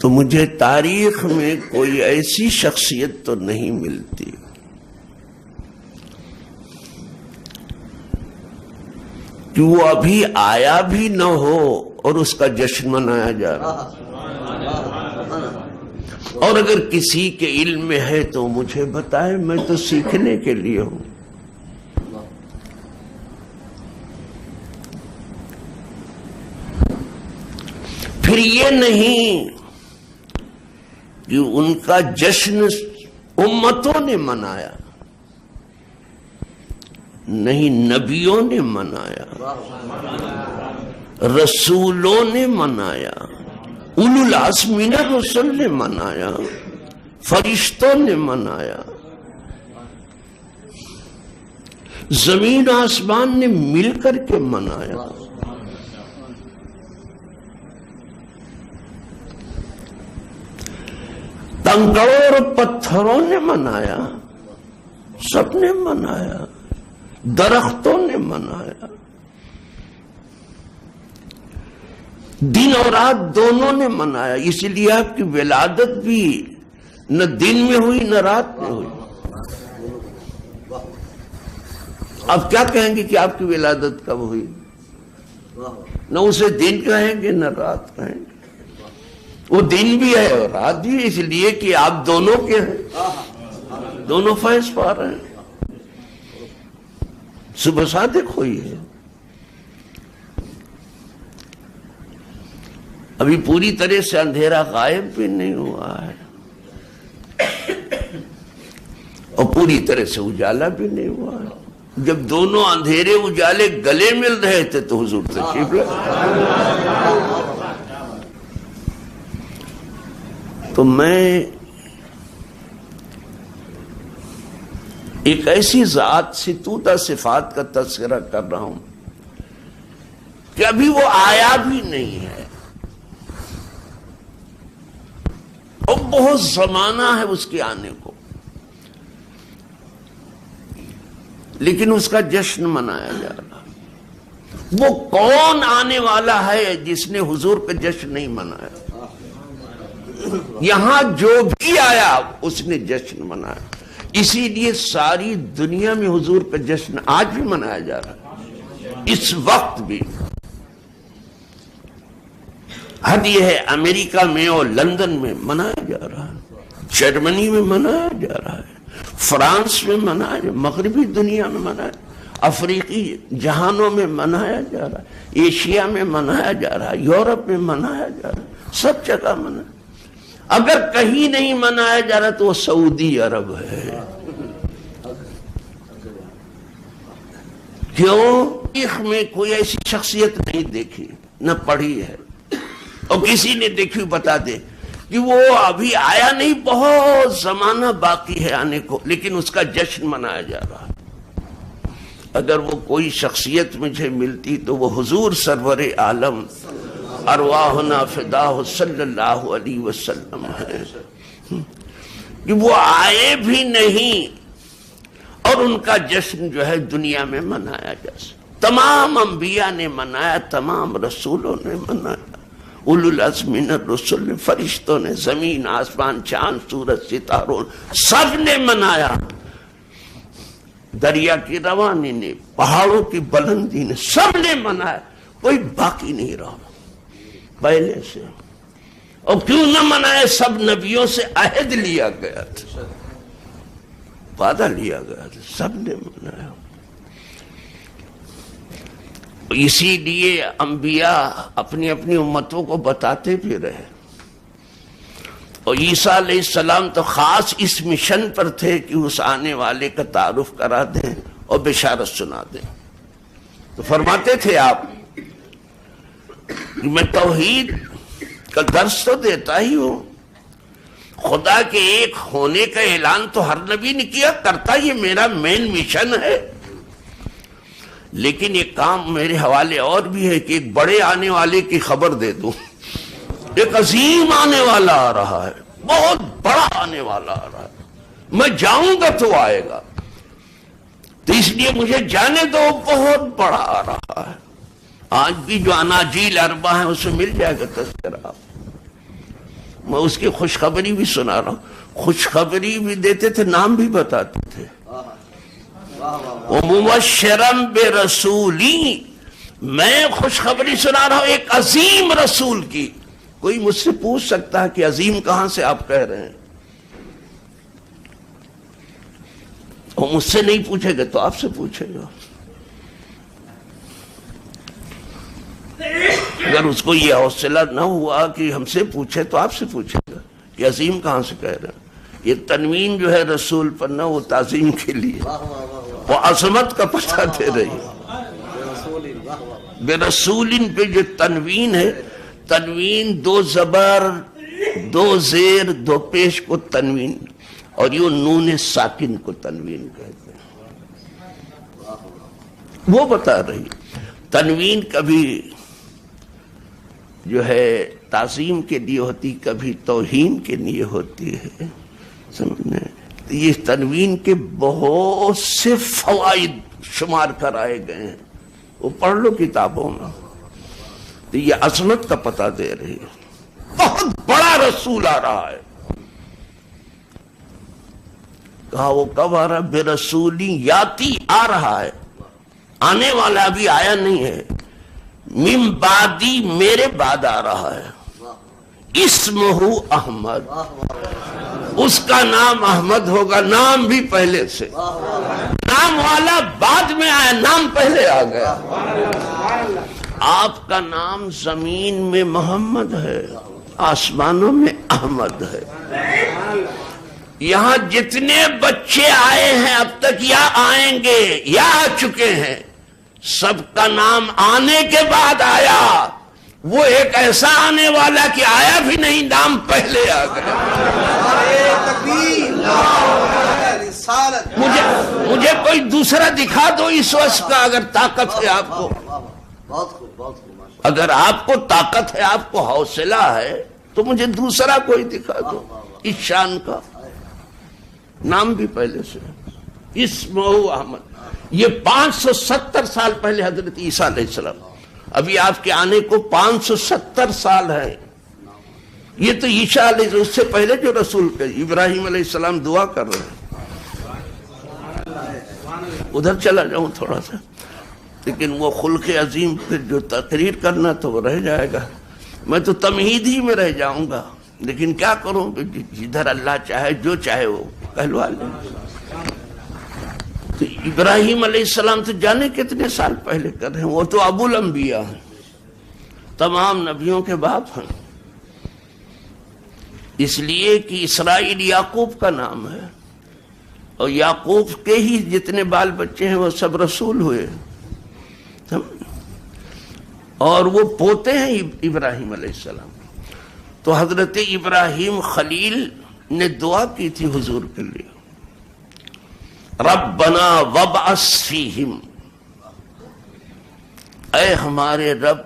تو مجھے تاریخ میں کوئی ایسی شخصیت تو نہیں ملتی کہ وہ ابھی آیا بھی نہ ہو اور اس کا جشن منایا جا رہا. اور اگر کسی کے علم میں ہے تو مجھے بتائے، میں تو سیکھنے کے لیے ہوں. پھر یہ نہیں کہ ان کا جشن امتوں نے منایا، نہیں، نبیوں نے منایا، رسولوں نے منایا، اولو العزم من الرسل نے منایا، فرشتوں نے منایا، زمین آسمان نے مل کر کے منایا. کنکڑوں اور پتھروں نے منایا، سب نے منایا، درختوں نے منایا، دن اور رات دونوں نے منایا. اسی لیے آپ کی ولادت بھی نہ دن میں ہوئی نہ رات میں ہوئی. آپ کیا کہیں گے کہ آپ کی ولادت کب ہوئی؟ نہ اسے دن کہیں گے نہ رات کہیں گے. وہ دن بھی ہے اور رات بھی، اس لیے کہ آپ دونوں کے ہیں، دونوں فیض پا رہے ہیں. صبح صادق ہوئی ہے، ابھی پوری طرح سے اندھیرا غائب بھی نہیں ہوا ہے اور پوری طرح سے اجالا بھی نہیں ہوا ہے. جب دونوں اندھیرے اجالے گلے مل رہے تھے تو حضور تشریف لائے. تو میں ایک ایسی ذات ستودہ صفات کا تذکرہ کر رہا ہوں کہ ابھی وہ آیا بھی نہیں ہے اور بہت زمانہ ہے اس کے آنے کو، لیکن اس کا جشن منایا جا رہا. وہ کون آنے والا ہے جس نے حضور کا جشن نہیں منایا؟ یہاں جو بھی آیا اس نے جشن منایا. اسی لیے ساری دنیا میں حضور کا جشن آج بھی منایا جا رہا ہے، اس وقت بھی. حد یہ ہے امریکہ میں اور لندن میں منایا جا رہا ہے، جرمنی میں منایا جا رہا ہے، فرانس میں منایا جا رہا ہے، مغربی دنیا میں منایا، افریقی جہانوں میں منایا جا رہا ہے، ایشیا میں منایا جا رہا ہے، یورپ میں منایا جا رہا ہے، سب جگہ منایا. اگر کہیں نہیں منایا جا رہا تو وہ سعودی عرب ہے. کیوں؟ تاریخ میں کوئی ایسی شخصیت نہیں دیکھی نہ پڑھی ہے، اور کسی نے دیکھی بتا دے کہ وہ ابھی آیا نہیں، بہت زمانہ باقی ہے آنے کو، لیکن اس کا جشن منایا جا رہا. اگر وہ کوئی شخصیت مجھے ملتی تو وہ حضور سرور عالم ارواحنا فداہ صلی اللہ علیہ وسلم ہے کہ وہ آئے بھی نہیں اور ان کا جشن جو ہے دنیا میں منایا جا سکتا. تمام انبیاء نے منایا، تمام رسولوں نے منایا، اولو العزم من الرسل، فرشتوں نے، زمین آسمان، چاند سورج ستاروں، سب نے منایا. دریا کی روانی نے، پہاڑوں کی بلندی نے، سب نے منایا، کوئی باقی نہیں رہا پہلے سے. اور کیوں نہ منائے؟ سب نبیوں سے عہد لیا گیا تھا، وعدہ لیا گیا تھا، سب نے منایا. اسی لیے انبیاء اپنی اپنی امتوں کو بتاتے بھی رہے. اور عیسیٰ علیہ السلام تو خاص اس مشن پر تھے کہ اس آنے والے کا تعارف کرا دیں اور بشارت سنا دیں. تو فرماتے تھے آپ میں توحید کا درس تو دیتا ہی ہوں، خدا کے ایک ہونے کا اعلان تو ہر نبی نے کیا، کرتا یہ میرا مین مشن ہے. لیکن ایک کام میرے حوالے اور بھی ہے کہ ایک بڑے آنے والے کی خبر دے دوں. ایک عظیم آنے والا آ رہا ہے، بہت بڑا آنے والا آ رہا ہے، میں جاؤں گا تو آئے گا، تو اس لیے مجھے جانے دو، بہت بڑا آ رہا ہے. آج بھی جو اناجیل اربع ہیں اس میں مل جائے گا تذکرہ. میں اس کی خوشخبری بھی سنا رہا ہوں، خوشخبری بھی دیتے تھے، نام بھی بتاتے تھے، وَمُبَشِّرًا بِرَسُولٍ، میں خوشخبری سنا رہا ہوں ایک عظیم رسول کی۔ کوئی مجھ سے پوچھ سکتا ہے کہ عظیم کہاں سے آپ کہہ رہے ہیں؟ وہ مجھ سے نہیں پوچھے گا تو آپ سے پوچھے گا۔ اگر اس کو یہ حوصلہ نہ ہوا کہ ہم سے پوچھے تو آپ سے پوچھے گا کہ عظیم کہاں سے کہہ رہے ہیں۔ یہ تنوین جو ہے رسول پر نہ، وہ تعظیم کے لیے، وہ عظمت کا پتہ دے رہی ہے۔ برسول پہ جو تنوین ہے، تنوین 2 زبر 2 زیر 2 پیش کو تنوین، اور یہ نون ساکن کو تنوین کہتے ہیں۔ وہ بتا رہی تنوین کبھی جو ہے تعظیم کے لیے ہوتی، کبھی توہین کے لیے ہوتی ہے، سمجھنے۔ یہ تنوین کے بہت سے فوائد شمار کرائے گئے ہیں، وہ پڑھ لو کتابوں میں۔ تو یہ عظمت کا پتہ دے رہی ہے، بہت بڑا رسول آ رہا ہے۔ کہا وہ کب آ رہا ہے؟ برسولی یاتی، آ رہا ہے، آنے والا ابھی آیا نہیں ہے، من بعدی، میرے بعد آ رہا ہے، اسمہ احمد، اس کا نام احمد ہوگا، نام بھی پہلے سے، نام والا بعد میں آیا، نام پہلے آ گیا۔ آپ کا نام زمین میں محمد ہے، آسمانوں میں احمد ہے۔ یہاں جتنے بچے آئے ہیں اب تک یا آئیں گے یا آ چکے ہیں، سب کا نام آنے کے بعد آیا۔ وہ ایک ایسا آنے والا کہ آیا بھی نہیں، نام پہلے آ گیا۔ مجھے کوئی دوسرا دکھا دو اس وقت کا، اگر طاقت ہے آپ کو، اگر آپ کو طاقت ہے، آپ کو حوصلہ ہے، تو مجھے دوسرا کوئی دکھا دو اس شان کا، نام بھی پہلے سے، اسمہ احمد۔ یہ 570 سال پہلے حضرت عیسیٰ علیہ السلام، ابھی آپ کے آنے کو 570 سال ہے۔ یہ تو عیسیٰ علیہ السلام، اس سے پہلے جو رسول کے ابراہیم علیہ السلام دعا کر رہے ہیں۔ ادھر چلا جاؤں تھوڑا سا، لیکن وہ خلق عظیم پھر جو تقریر کرنا تو وہ رہ جائے گا، میں تو تمہید ہی میں رہ جاؤں گا، لیکن کیا کروں، جدھر اللہ چاہے جو چاہے وہ کہلوا لیں۔ تو ابراہیم علیہ السلام تو جانے کتنے سال پہلے کر رہے ہیں، وہ تو ابو الانبیاء ہیں، تمام نبیوں کے باپ ہیں، اس لیے کہ اسرائیل یعقوب کا نام ہے، اور یعقوب کے ہی جتنے بال بچے ہیں وہ سب رسول ہوئے، اور وہ پوتے ہیں ابراہیم علیہ السلام۔ تو حضرت ابراہیم خلیل نے دعا کی تھی حضور کے لیے، ربنا وابعث فیہم، اے ہمارے رب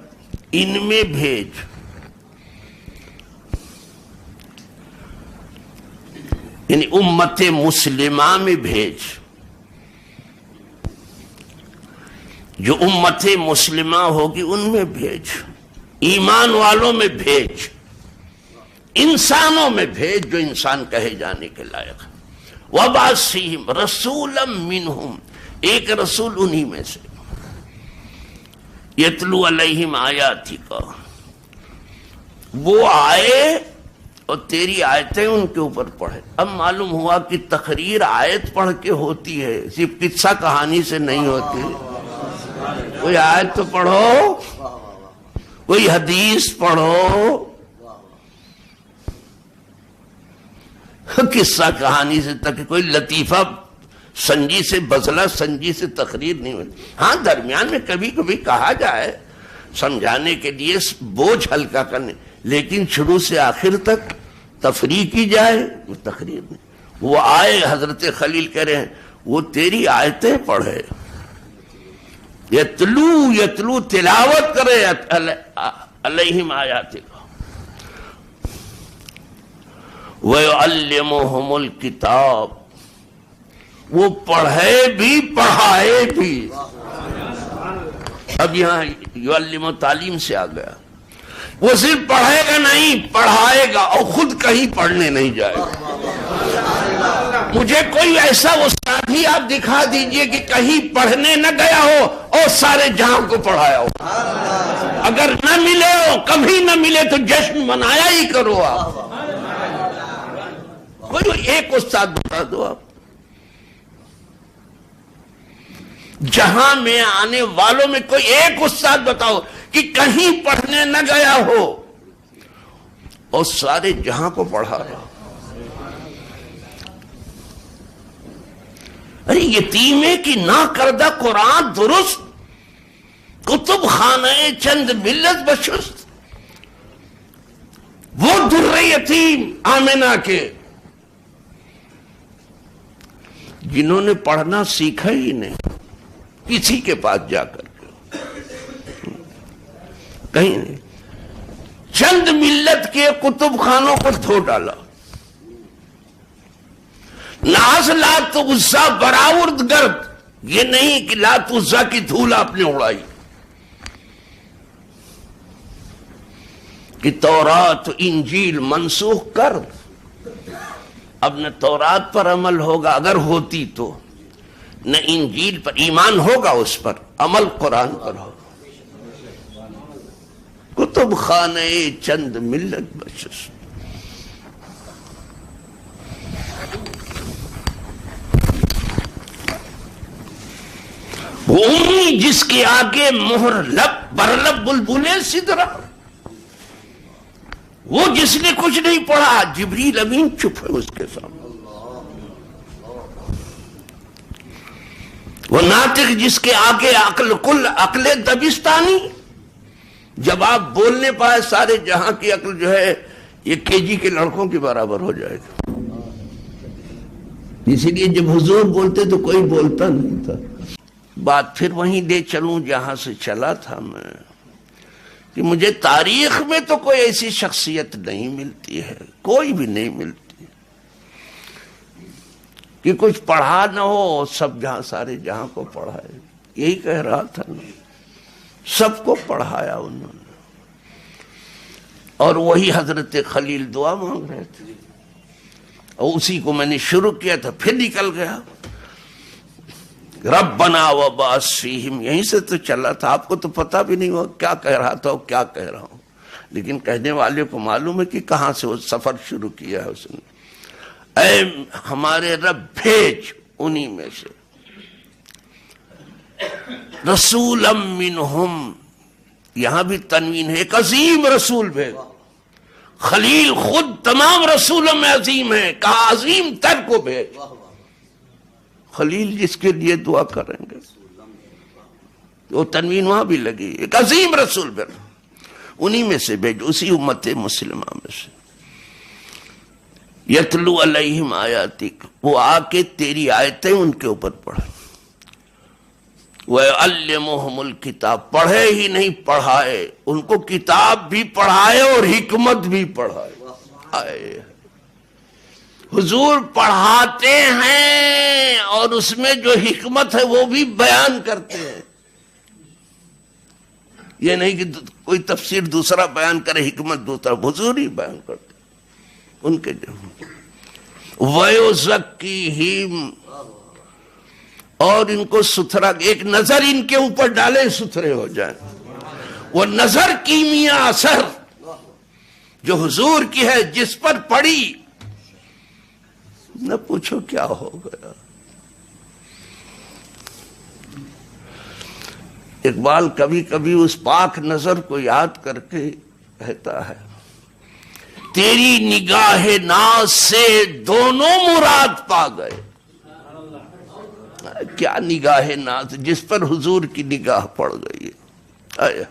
ان میں بھیج، یعنی امت مسلمہ میں بھیج، جو امت مسلمہ ہوگی ان میں بھیج، ایمان والوں میں بھیج، انسانوں میں بھیج جو انسان کہے جانے کے لائق۔ وَبَعَثْ فِيهِمْ رَسُولًا مِّنْهُمْ، ایک رسول انہی میں سے، یتلو علیہم آیاتک، وہ آئے اور تیری آیتیں ان کے اوپر پڑھے۔ اب معلوم ہوا کہ تقریر آیت پڑھ کے ہوتی ہے، صرف قصہ کہانی سے نہیں ہوتی۔ کوئی آیت تو پڑھو، کوئی حدیث پڑھو، قصہ کہانی سے تک کوئی لطیفہ سنجی سے بزلہ سنجی سے تقریر نہیں ہوتی۔ ہاں درمیان میں کبھی کبھی کہا جائے سمجھانے کے لیے، بوجھ ہلکا کرنے، لیکن شروع سے آخر تک تفریح کی جائے وہ تقریر نہیں۔ وہ آئے حضرت خلیل کہہ رہے ہیں وہ تیری آیتیں پڑھے، یتلو تلاوت کرے علیہم آیاتک، وَيُعَلِّمُهُمُ الْكِتَابِ، وہ پڑھے بھی پڑھائے بھی۔ اب یہاں یعلم تعلیم سے آ گیا، وہ صرف پڑھے گا نہ نہیں پڑھائے گا اور خود کہیں پڑھنے نہیں جائے گا. مجھے کوئی ایسا استاد ہی آپ دکھا دیجئے کہ کہیں پڑھنے نہ گیا ہو اور سارے جہاں کو پڑھایا ہو. اگر نہ ملے ہو، کبھی نہ ملے تو جشن منایا ہی کرو. آپ کوئی ایک استاد بتا دو. آپ جہاں میں آنے والوں میں کوئی ایک استاد بتاؤ کہ کہیں پڑھنے نہ گیا ہو اور سارے جہاں کو پڑھا رہا. ارے یتیمے کی نہ کردہ قرآن درست، کتب خانہ چند ملت بشست. وہ در یتیم آمنہ کے جنہوں نے پڑھنا سیکھا ہی نہیں کسی کے پاس جا کر کے، کہیں نہیں. چند ملت کے کتب خانوں کو دھو ڈالا. ناز لات عزا برآورد گرد، یہ نہیں کہ لات عزا کی دھول آپ نے اڑائی. کہ تورات انجیل منسوخ کر، اب نہ تورات پر عمل ہوگا اگر ہوتی تو، نہ انجیل پر ایمان ہوگا، اس پر عمل قرآن پر ہوگا. کتب خانہ چند ملت بشست. بھومی جس کے آگے مہر لب برلب بلبلے سدرا، وہ جس نے کچھ نہیں پڑھا جبریل امین چپ ہے اس کے سامنے. وہ ناطق جس کے آگے عقل کل عقل دبستانی، جب آپ بولنے پائے سارے جہاں کی عقل جو ہے یہ KG کے لڑکوں کے برابر ہو جائے گا. اسی لیے جب حضور بولتے تو کوئی بولتا نہیں تھا. بات پھر وہیں دے چلوں جہاں سے چلا تھا میں، کہ مجھے تاریخ میں تو کوئی ایسی شخصیت نہیں ملتی ہے، کوئی بھی نہیں ملتی کہ کچھ پڑھا نہ ہو، سب جہاں سارے جہاں کو پڑھائے. یہی کہہ رہا تھا نا، سب کو پڑھایا انہوں نے. اور وہی حضرت خلیل دعا مانگ رہے تھے، اور اسی کو میں نے شروع کیا تھا، پھر نکل گیا. ربنا وبعث فیہم، یہیں سے تو چلا تھا. آپ کو تو پتہ بھی نہیں ہوا کیا کہہ رہا تھا اور کیا کہہ رہا ہوں، لیکن کہنے والے کو معلوم ہے کہ کہاں سے وہ سفر شروع کیا ہے اس نے. اے ہمارے رب بھیج انہی میں سے رسولا منہم، یہاں بھی تنوین ہے، ایک عظیم رسول بھیج. خلیل خود تمام رسولوں میں عظیم ہے، کہا عظیم تر کو بھیج. خلیل جس کے لیے دعا کریں گے وہ تنوین وہاں بھی لگی، ایک عظیم رسول بھیج، انہی میں سے بھیج، اسی امت مسلمہ میں سے. یتلو علیہم آیاتک، وہ آ کے تیری آیتیں ان کے اوپر پڑھے. وَيَعَلِّمُهُمُ الْكِتَابَ، پڑھے ہی نہیں پڑھائے، ان کو کتاب بھی پڑھائے اور حکمت بھی پڑھائے. حضور پڑھاتے ہیں اور اس میں جو حکمت ہے وہ بھی بیان کرتے ہیں. یہ نہیں کہ کوئی تفسیر دوسرا بیان کرے، حکمت دوسرا، حضور ہی بیان کرتے ان کے جو. وَيُزَكِّيهِمْ، اور ان کو ستھرا، ایک نظر ان کے اوپر ڈالے ستھرے ہو جائیں. وہ نظر کیمیا اثر جو حضور کی ہے جس پر پڑی، نہ پوچھو کیا ہو گیا. اقبال کبھی کبھی اس پاک نظر کو یاد کر کے کہتا ہے، تیری نگاہ ناز سے دونوں مراد پا گئے. کیا نگاہ ناز، جس پر حضور کی نگاہ پڑ گئی ہے.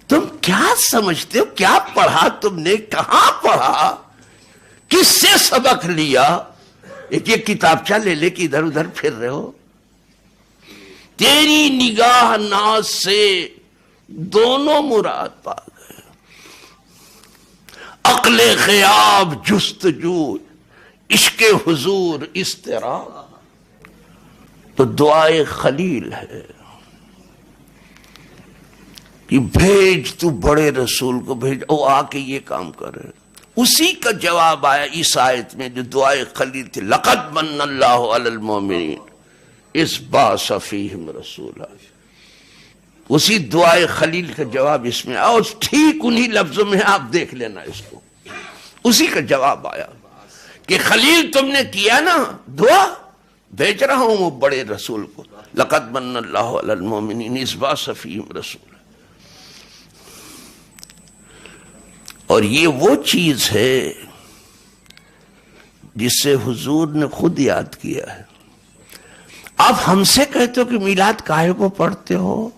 تم کیا سمجھتے ہو، کیا پڑھا تم نے، کہاں پڑھا، کس سے سبق لیا؟ ایک ایک کتابچہ لے لے کے ادھر ادھر پھر رہے ہو. تیری نگاہ ناز سے دونوں مراد پا گئے. عقل غیاب جستجو، عشق حضور اضطراب. تو دعائے خلیل ہے. کہ بھیج تو بڑے رسول کو بھیج، او آ کے یہ کام کرے. اسی کا جواب آیا اس آیت میں جو دعائے خلیل تھی، لقد من اللہ علی المؤمنین اذ بعث فیہم رسولا. اسی دعائے خلیل کا جواب اس میں، اور ٹھیک انہی لفظوں میں آپ دیکھ لینا اس کو، اسی کا جواب آیا کہ خلیل تم نے کیا نا دعا، بھیج رہا ہوں وہ بڑے رسول کو، لقد من اللہ علی المؤمنین اذ بعث فیہم رسولا. اور یہ وہ چیز ہے جس سے حضور نے خود یاد کیا ہے. آپ ہم سے کہتے ہو کہ میلاد کاہے کو پڑھتے ہو؟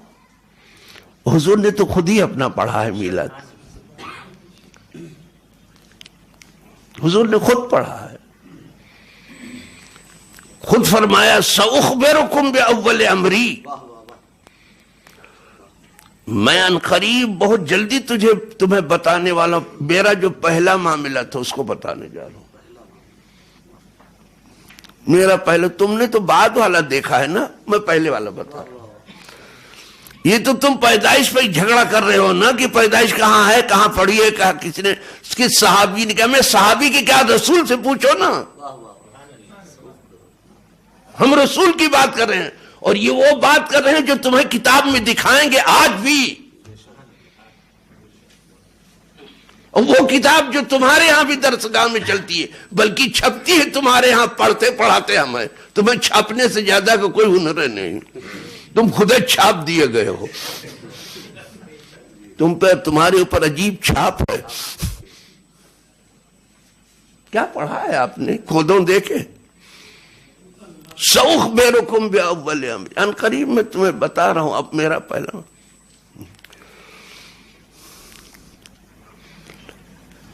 حضور نے تو خود ہی اپنا پڑھا ہے میلاد، حضور نے خود پڑھا ہے، خود فرمایا سأخبرکم بأول امری، میں ان قریب بہت جلدی تمہیں بتانے والا ہوں، میرا جو پہلا معاملہ تھا اس کو بتانے جا رہا ہوں. میرا پہلے، تم نے تو بعد والا دیکھا ہے نا، میں پہلے والا بتا رہا ہوں. یہ تو تم پیدائش پہ جھگڑا کر رہے ہو نا کہ پیدائش کہاں ہے، کہاں پڑھی ہے، کہاں کس نے، اس کی صحابی نے کہا. میں صحابی کی کیا، رسول سے پوچھو نا، ہم رسول کی بات کر رہے ہیں. اور یہ وہ بات کر رہے ہیں جو تمہیں کتاب میں دکھائیں گے آج بھی. اور وہ کتاب جو تمہارے ہاں بھی درسگاہ میں چلتی ہے، بلکہ چھپتی ہے تمہارے ہاں، پڑھتے پڑھاتے ہمیں. تمہیں چھاپنے سے زیادہ کا کوئی ہنر نہیں، تم خود چھاپ دیے گئے ہو. تمہارے اوپر عجیب چھاپ ہے. کیا پڑھا ہے آپ نے؟ کھودوں دیکھے. سأخبرکم بأول امری، ان قریب میں تمہیں بتا رہا ہوں اب میرا پہلا.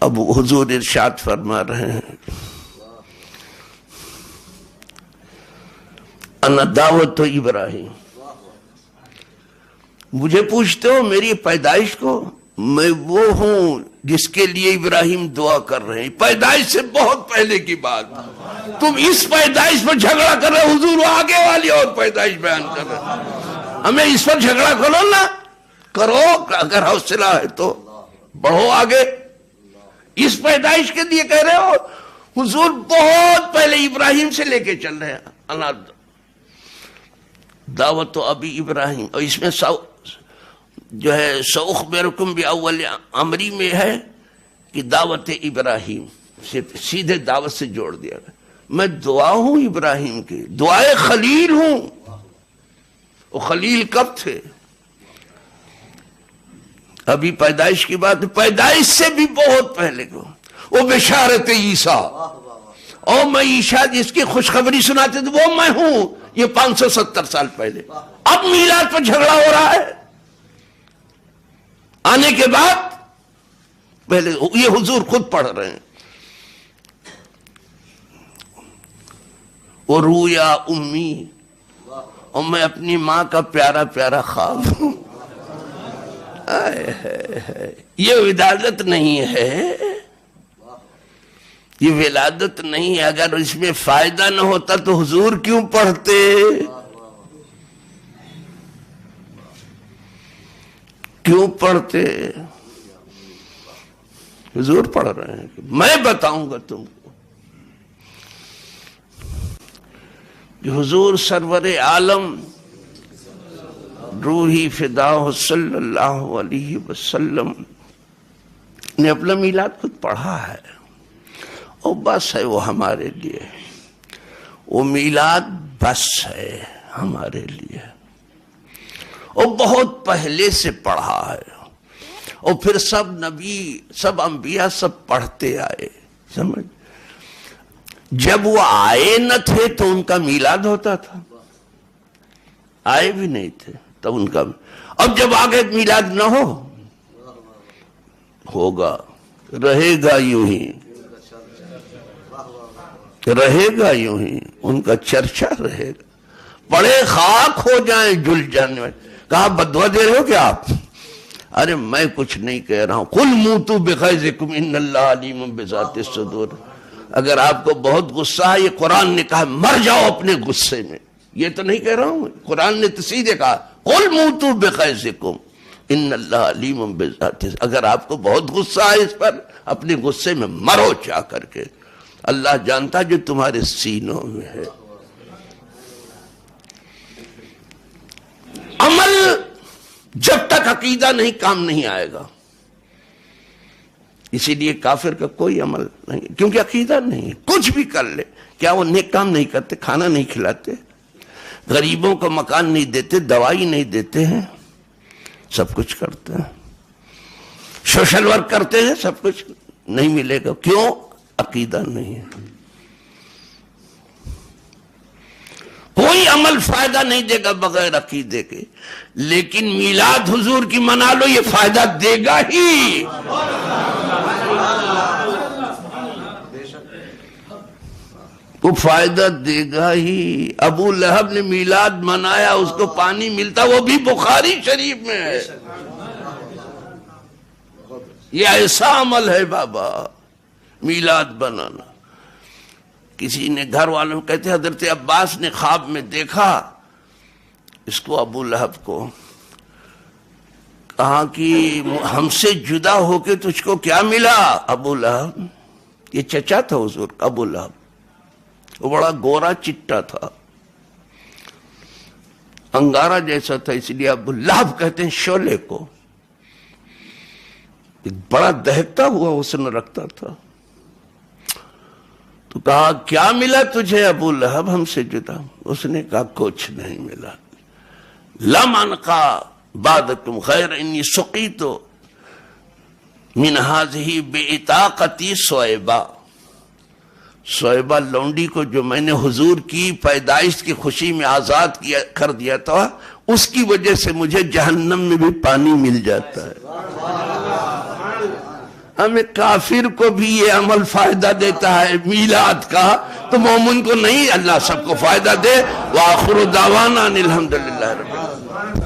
اب حضور ارشاد فرما رہے ہیں، انا دعوت ابراہیم. مجھے پوچھتے ہو میری پیدائش کو، میں وہ ہوں جس کے لیے ابراہیم دعا کر رہے ہیں. پیدائش سے بہت پہلے کی بات. تم اس پیدائش پر جھگڑا کر رہے، حضور آگے والی اور پیدائش بیان کر رہے. ہمیں اس پر جھگڑا کرو نا، کرو، اگر حوصلہ ہے تو بڑھو آگے. اس پیدائش کے لیے کہہ رہے ہو، حضور بہت پہلے ابراہیم سے لے کے چل رہے ہیں. دعوت تو ابھی ابراہیم، اور اس میں جو ہے سأخبرکم بأول امری میں ہے کہ دعوت ابراہیم سے سیدھے دعوت سے جوڑ دیا گیا. میں دعا ہوں ابراہیم کی، دعائے خلیل ہوں. وہ خلیل کب تھے؟ ابھی پیدائش کی بات، پیدائش سے بھی بہت پہلے کو. وہ بشارت عیسیٰ، اور میں عیسیٰ جس کی خوشخبری سناتے تھے وہ میں ہوں. یہ 570 سال پہلے. اب میلاد پر جھگڑا ہو رہا ہے آنے کے بعد. پہلے یہ حضور خود پڑھ رہے ہیں. وہ رویا امی، اور میں اپنی ماں کا پیارا پیارا خواب ہوں. یہ ولادت نہیں ہے، یہ ولادت نہیں ہے. اگر اس میں فائدہ نہ ہوتا تو حضور کیوں پڑھتے؟ کیوں پڑھتے؟ حضور پڑھ رہے ہیں. میں بتاؤں گا تم کو کہ حضور سرور عالم روحی فداہ صلی اللہ علیہ وسلم نے اپنا میلاد خود پڑھا ہے. اور بس ہے وہ ہمارے لیے، وہ میلاد بس ہے ہمارے لیے. اور بہت پہلے سے پڑھا ہے، اور پھر سب نبی، سب انبیاء سب پڑھتے آئے. سمجھ، جب وہ آئے نہ تھے تو ان کا میلاد ہوتا تھا، آئے بھی نہیں تھے تب ان کا. اب جب آگے میلاد نہ ہوگا، رہے گا یوں ہی، رہے گا یوں ہی، ان کا چرچا رہے گا. پڑے خاک ہو جائیں جل جانے والے. کہا بدوا دے رہے ہو کیا آپ؟ ارے میں کچھ نہیں کہہ رہا ہوں. قل موتوا بغیظکم ان اللہ علیم بذات الصدور. اگر آپ کو بہت غصہ ہے، یہ قرآن نے کہا مر جاؤ اپنے غصے میں. یہ تو نہیں کہہ رہا ہوں، قرآن نے تو سیدھے کہا قل موتوا بغیظکم، ان اللہ علیم بذات، اگر آپ کو بہت غصہ ہے اس پر، اپنے غصے میں مرو چاہ کر کے، اللہ جانتا جو تمہارے سینوں میں ہے۔ عمل جب تک عقیدہ نہیں کام نہیں آئے گا، اسی لیے کافر کا کوئی عمل نہیں، کیونکہ عقیدہ نہیں ہے۔ کچھ بھی کر لے، کیا وہ نیک کام نہیں کرتے؟ کھانا نہیں کھلاتے، غریبوں کو مکان نہیں دیتے، دوائی نہیں دیتے ہیں، سب کچھ کرتے ہیں، سوشل ورک کرتے ہیں، سب کچھ نہیں ملے گا۔ کیوں؟ عقیدہ نہیں ہے۔ کوئی عمل فائدہ نہیں دے گا بغیر عقیدے کے، لیکن میلاد حضور کی منا لو، یہ فائدہ دے گا ہی۔ وہ فائدہ دے گا ہی۔ ابو لہب نے میلاد منایا، اس کو پانی ملتا، وہ بھی بخاری شریف میں ہے۔ یہ ایسا عمل ہے بابا، میلاد بنانا۔ کسی نے گھر والوں کہتے حضرت عباس نے خواب میں دیکھا اس کو، ابو لہب کو، کہا کہ ہم سے جدا ہو کے تجھ کو کیا ملا؟ ابو لہب، یہ چچا تھا حضور کا، ابو لہب، وہ بڑا گورا چٹا تھا، انگارہ جیسا تھا، اس لیے ابو لہب کہتے ہیں شعلے کو۔ بڑا دہکتا ہوا حسن رکھتا تھا۔ تو کہا کیا ملا تجھے ابو لہب ہم سے جدا؟ اس نے کہا کچھ نہیں ملا۔ لم انقا بعدکم خیر انی سقیت من هذه بعتاقتی صعیبہ، صعیبہ لونڈی کو جو میں نے حضور کی پیدائش کی خوشی میں آزاد کر دیا تھا، اس کی وجہ سے مجھے جہنم میں بھی پانی مل جاتا ہے۔ ہمیں کافر کو بھی یہ عمل فائدہ دیتا ہے میلاد کا، تو مومن کو نہیں؟ اللہ سب کو فائدہ دے۔ وآخر دعوانا ان الحمدللہ رب العالمین۔